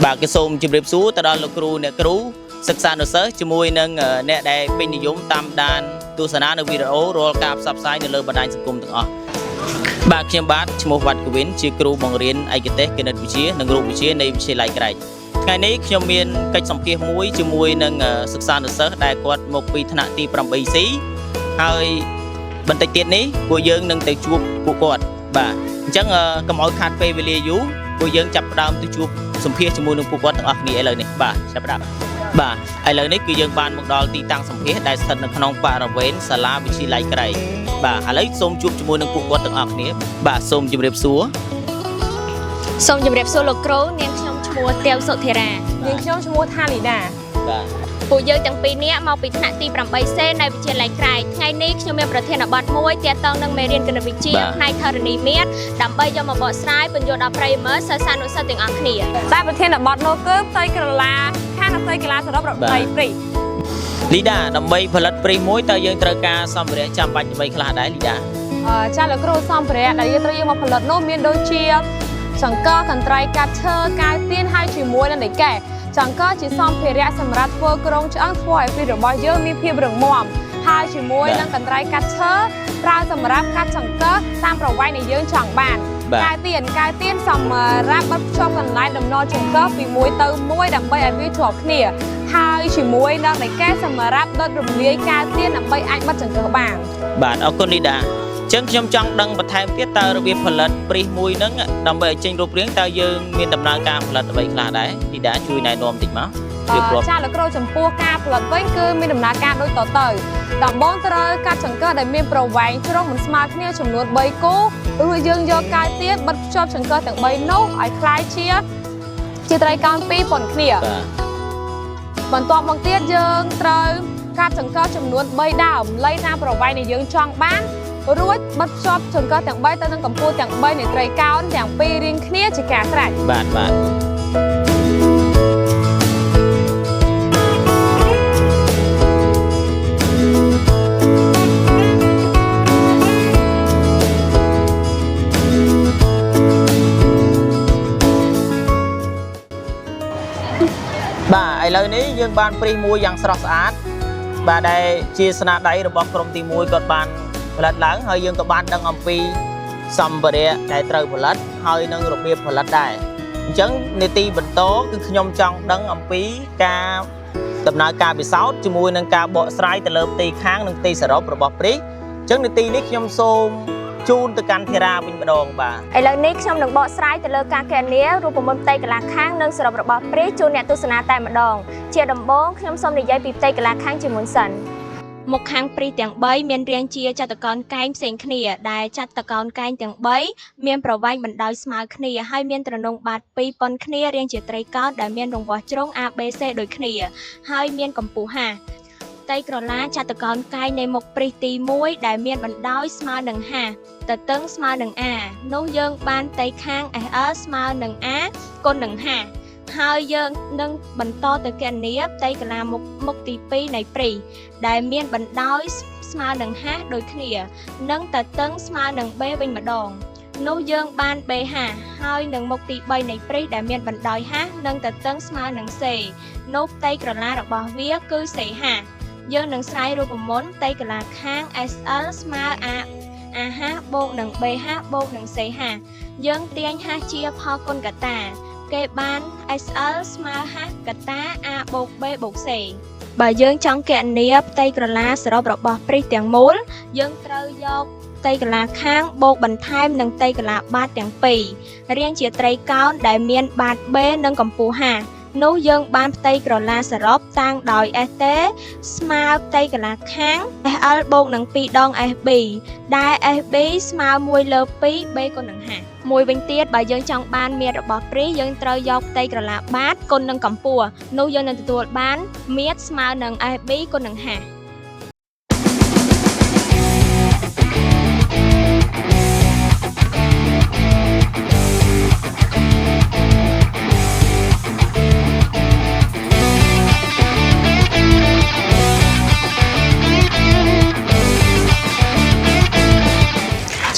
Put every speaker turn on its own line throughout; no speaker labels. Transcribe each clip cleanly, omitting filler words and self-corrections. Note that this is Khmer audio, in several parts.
bà cái xôm chụp đẹp xuống ta đó là cừu nè cừu sắc xa nó sớ chỉ môi nâng nè đây bên này giống tam đan tu sanaនៅ video រលការផ្សព្វផ្សាយនៅលើបណ្ដាញសង្គមទាំងអស់បាទខ្ញុំបាទឈ្មោះវត្តកវិនជាគ្រូបង្រៀនឯកទេសគណិតវិទ្យានិងរូបវិទ្យានៃវិទ្យាល័យក្រែកថ្ងៃនេះខ្ញុំមានកិច្ចសម្ភាសន៍មួយជាមួយនឹងសិក្សានុសិស្សដែលគាត់មកពីថ្នាក់ទី 8C ហើយបន្តិចទៀតនេះពួកយើងនឹងទៅជួបពួកគាត់បាទអញ្ចឹងកុំឲ្យខាតពេលវេលាយូរពួកយើងចាប់ផ្ដើមទៅជួបសម្ភាសន៍ជាមួយនឹងពួកគាត់ទាំងអស់គ្នាឥឡូវនេះបាទចាប់ផ្ដើមបាទឥឡូវនេះគឺយើងបានមកដល់ទីតាំងសម្ភាសន៍ដែលស្ថិតនៅក្នុងបរិវេណសាលាវិទ្យាល័យក្រែកបាទឥឡូវសូមជួបជាមួយនឹងពួកគាត់ទាំងអស់គ្នាបាទសូមជម្រាបសួរ
សូមជម្រាបសួរលោកគ្រូនាងខ្ញុំឈ្មោះទាវសុធិរា
នាងខ្ញុំឈ្មោះថាលីដា
បាទ
ពួកយើងទាំងពីរនាក់មកពីថ្នាក់ទី 8C នៃវិទ្យាល័យក្រែកថ្ងៃនេះខ្ញុំមានប្រធានបទមួយទាក់ទងនឹងមេរៀនគណិតវិទ្យាផ្នែកធរណីមាត្រដើម្បីយកមកបកស្រាយបញ្យល់ដល់ប្រិយមិត្តសិស្សានុសិស្សទាំងអស់គ្នា
តែប្រធានបទនោះគឺផ្ទៃក្រឡាខាងផ្ទៃកីឡាសរុបរបស់ព្រៃ
លីដាដើម្បីផលិតព្រីមួយតើយើងត្រូវការសម្ភារៈចាំបាច់អ្វីខ្លះដែរលីដា
ចាលោកគ្រូសម្ភារៈដែលយើងត្រូវយកមកផលិតនោះមានដូចជាចង្កឹះកន្ត្រៃកាត់ឈើកាវទៀនហើយជាមួយនឹងដីកែចង្កឹះជាសម្ភារៈសម្រាប់ធ្វើគ្រោងឆ្អឹងធ្វើឲ្យព្រីរបស់យើងមានភាពរឹងមាំហើយជាមួយនឹងកន្ត្រៃកាត់ឈើប្រើសម្រាប់កាត់ចង្កឹះតាមប្រវែងដែលយើងចង់បានកាវទៀនសម្រាប់បិទភ្ជាប់កន្លែងដំណល់ចង្កឹះពីមួយទៅមួយដើម្បីឲ្យវាជាប់គ្នាហើយជាមួយនឹងដីកែសម្រាប់ដុតរំលាយកាវទៀនដើម្បីអាចបិទចង្កឹះបាន
បាទអរគុណលីដាចឹងខ្ញុំចង់ដឹងបន្ថែមទៀតតើរបៀបផលិតព្រីសមួយហ្នឹងដើម្បីឲ្យចេញរូបរាងតើយើងមានដំណើរការផលិតអ្វីខ្លះដែរលីដាជួយណែនាំបន្តិចមក
ចាលោកគ្រូចំពោះការផលិតវិញគឺមានដំណើរការដូចតទៅដំបូងត្រូវកាត់ចង្កឹះដែលមានប្រវែងជ្រុងមិនស្មើគ្នាចំនួន3គូរួចយើងយកកាវទៀនបិទភ្ជាប់ចង្កឹះទាំង3នោះឲ្យคล้ายជាត្រីកោណ2ប៉ុនគ្នាបន្ទាប់មកទៀតយើងត្រូវកាត់ចង្កឹះចំនួន3ដើមលៃតាមប្រវែងដែលយើងចង់បានរួចបិទភ្ជាប់ចង្កឹះទាំង3ទៅនឹងកម្ពស់ទាំង3នៃត្រីកោណទាំង2រៀងគ្នាជាការស្រេច
បាទបាទបាទឥឡូវនេះយើងបានព្រីសមួយយ៉ាងស្រស់ស្អាតបាទដែលជាស្នាដៃរបស់ក្រុមទី1គាត់បានផលិតឡើងហើយយើងក៏បានដឹងអំពីសម្ភារៈដែលត្រូវផលិតហើយនឹងរបៀបផលិតដែរអញ្ចឹងនីតិបន្តគឺខ្ញុំចង់ដឹងអំពីការដំណើរការពិសោធន៍ជាមួយនឹងការបកស្រាយទៅលើផ្ទៃខាងនិងផ្ទៃសរុបរបស់ព្រីសអញ្ចឹងនីតិនេះខ្ញុំសូមជូនទៅកាន់ធីរាវិញម្ដងបាទ
ឥឡូវនេះខ្ញុំនឹងបកស្រាយទៅលើការគណនារូបមន្តផ្ទៃកន្លះខាងនិងសរុបរបស់ព្រីសជូនអ្នកទស្សនាតែម្ដងជាដំបូងខ្ញុំសូមនិយាយពីផ្ទៃកន្លះខាងជាមុនសិនមុខខាងព្រីសទាំង3មានរាងជាចតុកោណកែងផ្សេងគ្នាដែលចតុកោណកែងទាំង3មានប្រវែងបណ្ដោយស្មើគ្នាហើយមានទ្រនុងបាត2ប៉ុនគ្នារាងជាត្រីកោណដែលមានរង្វាស់ជ្រុង ABC ដូចគ្នាហើយមានកម្ពស់ h ផ្ទៃក្រឡាចតុកោណកែងនៃមុខព្រីសទី1ដែលមានបណ្ដោយស្មើនឹង h ទទឹងស្មើនឹង a នោះយើងបានផ្ទៃខាង SL ស្មើនឹង a គុណនឹង hហើយយើងនឹងបន្តទៅគណនាផ្ទៃកន្លះមុខទី2នៃព្រីសដែលមានបណ្ដោយស្មើនឹង h ដូចគ្នានិងទទឹងស្មើនឹង b វិញម្ដងនោះយើងបាន BH ហើយនឹងមុខទី3នៃព្រីសដែលមានបណ្ដោយ h និងទទឹងស្មើនឹង c នោះផ្ទៃក្រឡារបស់វាគឺ CH យើងនឹងស្រាយរូបមន្តផ្ទៃកន្លះខាង SL ស្មើ AH បូកនឹង BH បូកនឹង CH យើងទាញ h ជាផលគុណកតាគេបាន SL ស្មើ h កតា A បូក B បូក C បើយើងចង់គណនាផ្ទៃក្រឡាសរុបរបស់ព្រីសទាំងមូលយើងត្រូវយកផ្ទៃកន្លះខាងបូកបន្ថែមនឹងផ្ទៃកន្លះបាតទាំងពីររាងជាត្រីកោណដែលមានបាត B និងកម្ពស់ h នោះយើងបានផ្ទៃក្រឡាសរុបតាំងដោយ ST ស្មើផ្ទៃកន្លះខាង SL បូកនឹង2ដង SB ដែល SB ស្មើ1លើ2 B គុណនឹង h មួយវិញទៀតបើយើងចង់បានមាត្ររបស់ព្រីសយើងត្រូវយកផ្ទៃក្រឡាបាតគុណនឹងកម្ពស់នោះយើងនឹងទទួលបានមាត្រស្មើនឹង SB គុណនឹង h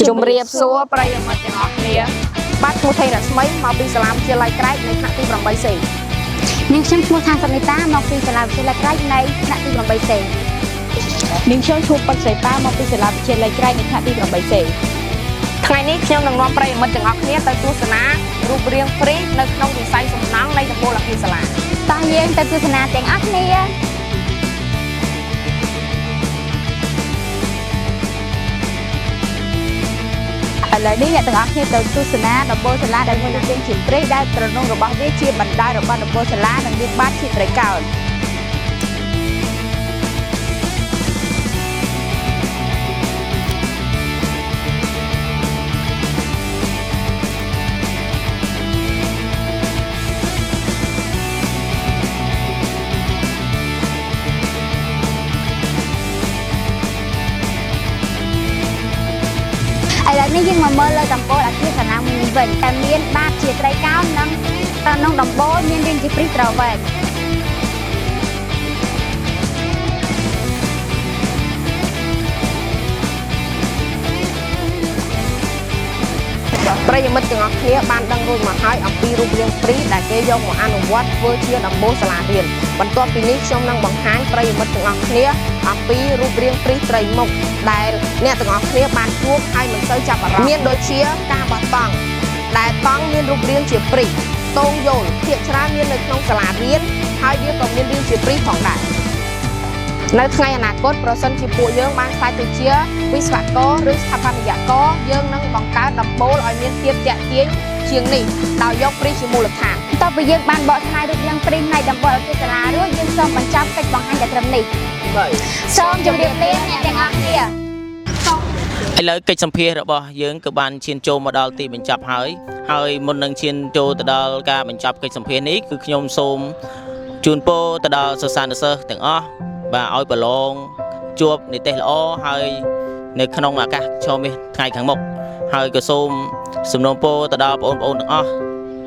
ជំរាបសួរប្រិយមិត្តទាំងអស់គ្នា
បាទឈ្មោះថេររស្មីមកពីសាលាវិទ្យាល័យក្រែកនៅថ្នាក់ទី 8C
នាងខ្ញុំឈ្មោះថាសនីតាមកពីសាលាវិទ្យាល័យក្រែកនៅថ្នាក់ទី 8C
នាងខ្ញុំឈ្មោះប៉ិនសៃប៉ាមកពីសាលាវិទ្យាល័យក្រែកនៅថ្នាក់ទី 8C
ថ្ងៃនេះខ្ញុំនឹងនាំប្រិយមិត្តទាំងអស់គ្នាទៅទស្សនារូបរាងព្រីនៅក្នុងវិស័យសំណង់នៃដំបូលអគារសាលា
តោះយើងទៅទស្សនាទាំងអស់គ្នាឥឡូវនេះអ្នកទាំងអស់គ្នាទៅទស្សនាដំបូលសាលាដែលមានរូបរាងជាព្រីដែលត្រនងរបស់វាជាបណ្ដោយរបស់ដំបូលសាលានិងមានបាតជាត្រីកោណឥឡូវនេះយើងមកមើលលើដំបូលអគារសាលាមួយវិញតែមានបាតជាត្រីកោណនិងត្រនងដំបូលមានរាងជាព្រីត្រវែង
ប្រិយមិត្តទាំងអស់គ្នាបានដឹងរួចមកហើយអំពីរូបរាងព្រីដែលគេយកមកអនុវត្តធ្វើជាដំបូលសាលារៀនបន្ទាប់ពីនេះខ្ញុំនឹងបង្ហាញប្រិយមិត្តទាំងអស់គ្នាអំពីរូបរាងព្រីត្រីមុខដែលអ្នកទាំងអស់គ្នាបានជួបហើយមិនសូវចាប់អារម្មណ៍មានដូចជាការបោះតង់ដែលតង់មានរូបរាងជាព្រីតងយល់ភាគច្រើនមាននៅក្នុងសាលារៀនហើយវាក៏មានរាងជាព្រីផងដែរ នៅថ្ងៃអនាគតប្រសិនជាពួកយើងបានខ្លាចទៅជាវិស្វករឬស្ថាបត្យករយើងនឹងបង្កើតដំបូលឲ្យមានភាពទាក់ទាញជាងនេះដោយយកព្រីជាមូលដ្ឋាន
បន្ទាប់ពីយើងបានបកស្រាយរូបរាងព្រីនៃដំបូលអគារសាលារួចយើងសូមបញ្ចប់កិច្ចបង្ហាញតែត្រឹមនេះសូមជម្រាបលាអ្នកទាំងអស់គ្នា
ឥឡូវកិច្ចសម្ភាសរបស់យើងក៏បានឈានចូលមកដល់ទីបញ្ចប់ហើយមុននឹងឈានចូលទៅដល់ការបញ្ចប់កិច្ចសម្ភាសនេះគឺខ្ញុំសូមជូនពរទៅដល់សិស្សានុសិស្សទាំងអស់បាទឲ្យប្រឡងជួបនិទេសល្អហើយនៅក្នុងឱកាសឆមាសថ្ងៃខាងមុខហើយក៏សូមសំណូមពរទៅដល់បងប្អូនទាំងអស់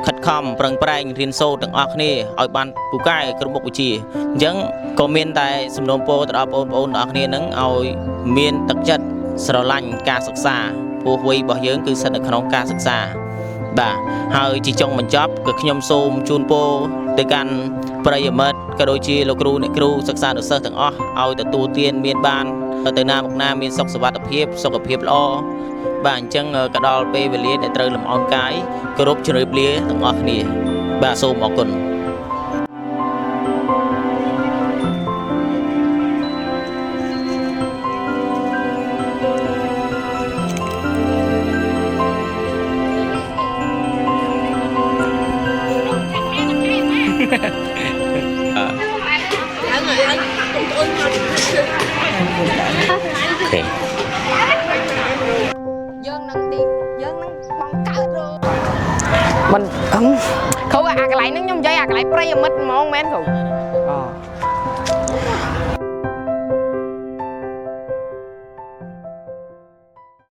ខិតខំប្រឹងប្រែងរៀនសូត្រទាំងអស់គ្នាឲ្យបានពូកែគ្រប់មុខវិជ្ជាអញ្ចឹងក៏មានតែសំណូមពរទៅដល់បងប្អូនទាំងអស់គ្នានឹងឲ្យមានទឹកចិត្តស្រឡាញ់ការសិក្សាព្រោះវ័យរបស់យើងគឺស្ថិតនៅក្នុងការសិក្សាបាទហើយជាចុងបញ្ចប់ក៏ខ្ញុំសូមជូនពរទៅកាន់ប្រិយមិត្តក៏ដូចជាលោកគ្រូអ្នកគ្រូសិក្សានុសិស្សទាំងអស់ឲ្យទទួលទានមានបានទៅណាមកណាមានសុខសុវត្ថិភាពសុខភាពល្អបាទអញ្ចឹងក៏ដល់ពេលវេលាដែលត្រូវលំអរកាយគោរពជម្រាបលាទាំងអស់គ្នាបាទសូមអរគុណ
យើងនឹងបង្កើតរោមិនគ្រូអាកន្លែងហ្នឹងខ្ញុំនិយាយអាកន្លែងប្រិយមិត្តហ្មងមែនគ្រូ